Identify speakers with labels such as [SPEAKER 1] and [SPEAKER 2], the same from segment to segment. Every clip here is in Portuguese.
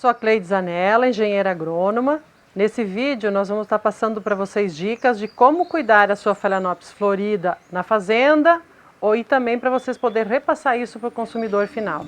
[SPEAKER 1] Sou a Cleide Zanella, engenheira agrônoma. Nesse vídeo nós vamos estar passando para vocês dicas de como cuidar da sua Phalaenopsis florida na fazenda e também para vocês poderem repassar isso para o consumidor final.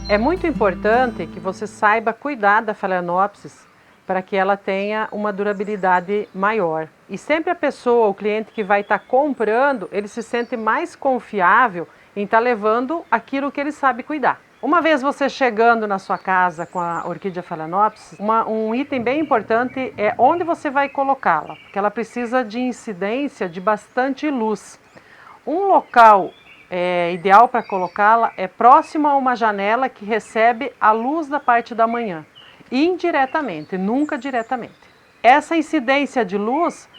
[SPEAKER 1] É muito importante que você saiba cuidar da Phalaenopsis para que ela tenha uma durabilidade maior. E sempre a pessoa, o cliente que vai estar comprando, ele se sente mais confiável em estar levando aquilo que ele sabe cuidar. Uma vez você chegando na sua casa com a orquídea Phalaenopsis, um item bem importante é onde você vai colocá-la, porque ela precisa de incidência de bastante luz. Um local ideal para colocá-la é próximo a uma janela que recebe a luz da parte da manhã, indiretamente, nunca diretamente. Essa incidência de luz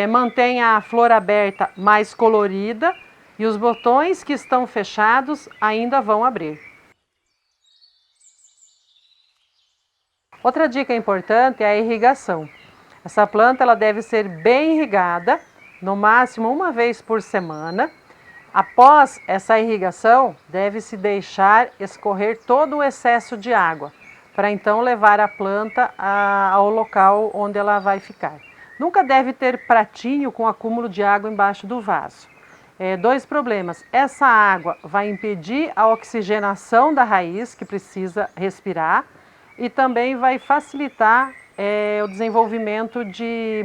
[SPEAKER 1] mantém a flor aberta mais colorida e os botões que estão fechados ainda vão abrir. Outra dica importante é a irrigação. Essa planta ela deve ser bem irrigada, no máximo uma vez por semana. Após essa irrigação, deve-se deixar escorrer todo o excesso de água, para então levar a planta ao local onde ela vai ficar. Nunca deve ter pratinho com acúmulo de água embaixo do vaso. Dois problemas: essa água vai impedir a oxigenação da raiz, que precisa respirar, e também vai facilitar o desenvolvimento de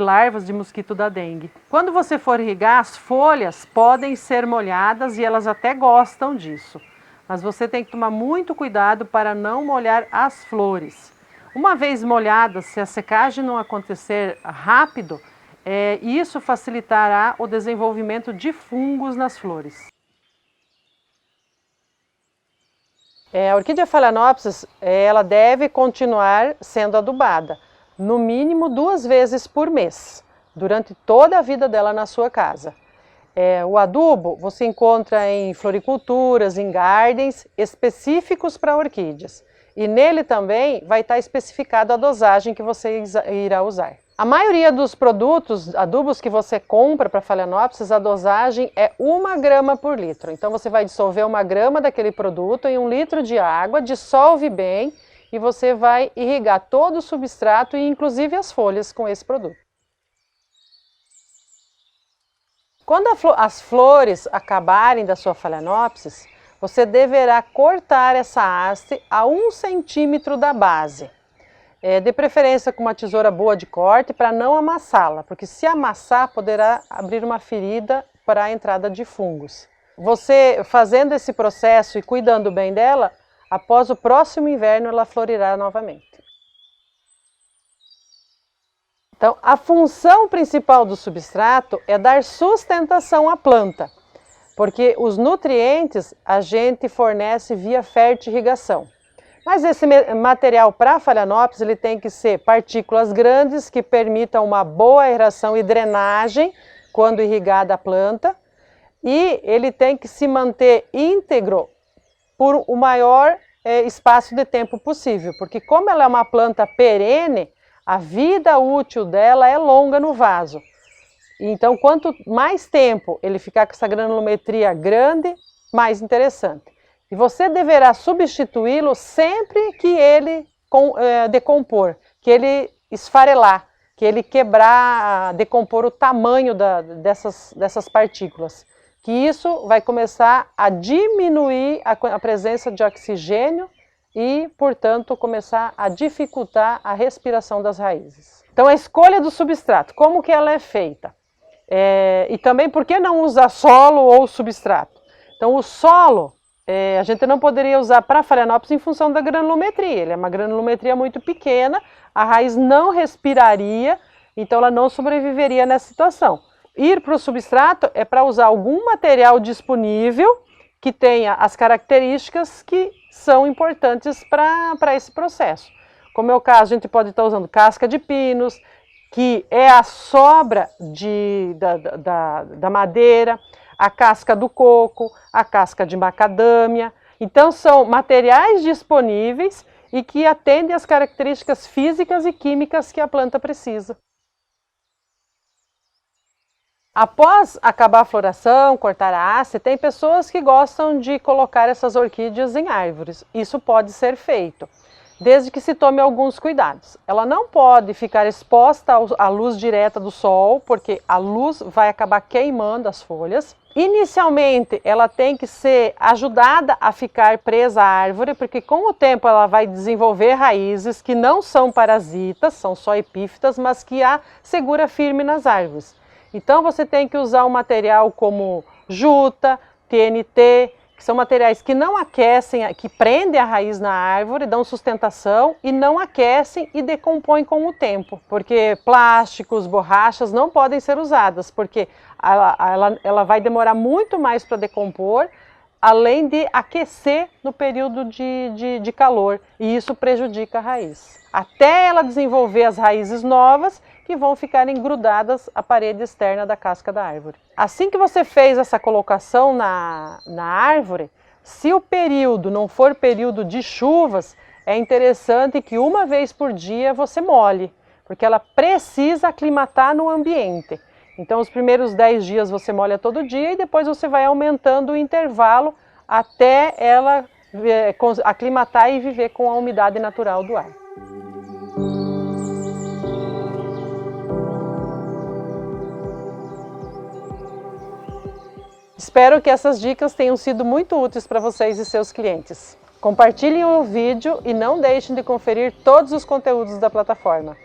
[SPEAKER 1] larvas de mosquito da dengue. Quando você for irrigar, as folhas podem ser molhadas e elas até gostam disso. Mas você tem que tomar muito cuidado para não molhar as flores. Uma vez molhadas, se a secagem não acontecer rápido, isso facilitará o desenvolvimento de fungos nas flores. A orquídea Phalaenopsis, ela deve continuar sendo adubada, no mínimo 2 vezes por mês, durante toda a vida dela na sua casa. O adubo você encontra em floriculturas, em gardens específicos para orquídeas. E nele também vai estar especificado a dosagem que você irá usar. A maioria dos produtos, adubos que você compra para Phalaenopsis, a dosagem é 1 grama por litro. Então você vai dissolver 1 grama daquele produto em 1 litro de água, dissolve bem e você vai irrigar todo o substrato e inclusive as folhas com esse produto. Quando as flores acabarem da sua Phalaenopsis, você deverá cortar essa haste a 1 centímetro da base. De preferência com uma tesoura boa de corte para não amassá-la, porque se amassar poderá abrir uma ferida para a entrada de fungos. Você fazendo esse processo e cuidando bem dela, após o próximo inverno ela florirá novamente. Então, a função principal do substrato é dar sustentação à planta, porque os nutrientes a gente fornece via fertirrigação. Mas esse material para Phalaenopsis ele tem que ser partículas grandes que permitam uma boa aeração e drenagem quando irrigada a planta, e ele tem que se manter íntegro por o maior espaço de tempo possível, porque como ela é uma planta perene, a vida útil dela é longa no vaso. Então, quanto mais tempo ele ficar com essa granulometria grande, mais interessante. E você deverá substituí-lo sempre que ele decompor, que ele esfarelar, que ele quebrar, decompor o tamanho dessas partículas. Que isso vai começar a diminuir a presença de oxigênio e, portanto, começar a dificultar a respiração das raízes. Então, a escolha do substrato, como que ela é feita? E também, por que não usar solo ou substrato? Então, o solo a gente não poderia usar para Phalaenopsis em função da granulometria. Ele é uma granulometria muito pequena, a raiz não respiraria, então ela não sobreviveria nessa situação. Ir para o substrato é para usar algum material disponível que tenha as características que são importantes para esse processo. Como é o caso, a gente pode estar usando casca de pinos, que é a sobra da madeira, a casca do coco, a casca de macadâmia. Então são materiais disponíveis e que atende às características físicas e químicas que a planta precisa. Após acabar a floração, cortar a haste, tem pessoas que gostam de colocar essas orquídeas em árvores. Isso pode ser feito, desde que se tome alguns cuidados. Ela não pode ficar exposta à luz direta do sol, porque a luz vai acabar queimando as folhas. Inicialmente, ela tem que ser ajudada a ficar presa à árvore, porque com o tempo ela vai desenvolver raízes que não são parasitas, são só epífitas, mas que a segura firme nas árvores. Então você tem que usar um material como juta, TNT, que são materiais que não aquecem, que prendem a raiz na árvore, dão sustentação e não aquecem e decompõem com o tempo. Porque plásticos, borrachas não podem ser usadas, porque ela vai demorar muito mais para decompor, além de aquecer no período de calor, e isso prejudica a raiz. Até ela desenvolver as raízes novas, que vão ficarem grudadas à parede externa da casca da árvore. Assim que você fez essa colocação na árvore, se o período não for período de chuvas, é interessante que uma vez por dia você molhe, porque ela precisa aclimatar no ambiente. Então os primeiros 10 dias você molha todo dia e depois você vai aumentando o intervalo até ela aclimatar e viver com a umidade natural do ar. Espero que essas dicas tenham sido muito úteis para vocês e seus clientes. Compartilhem o vídeo e não deixem de conferir todos os conteúdos da plataforma.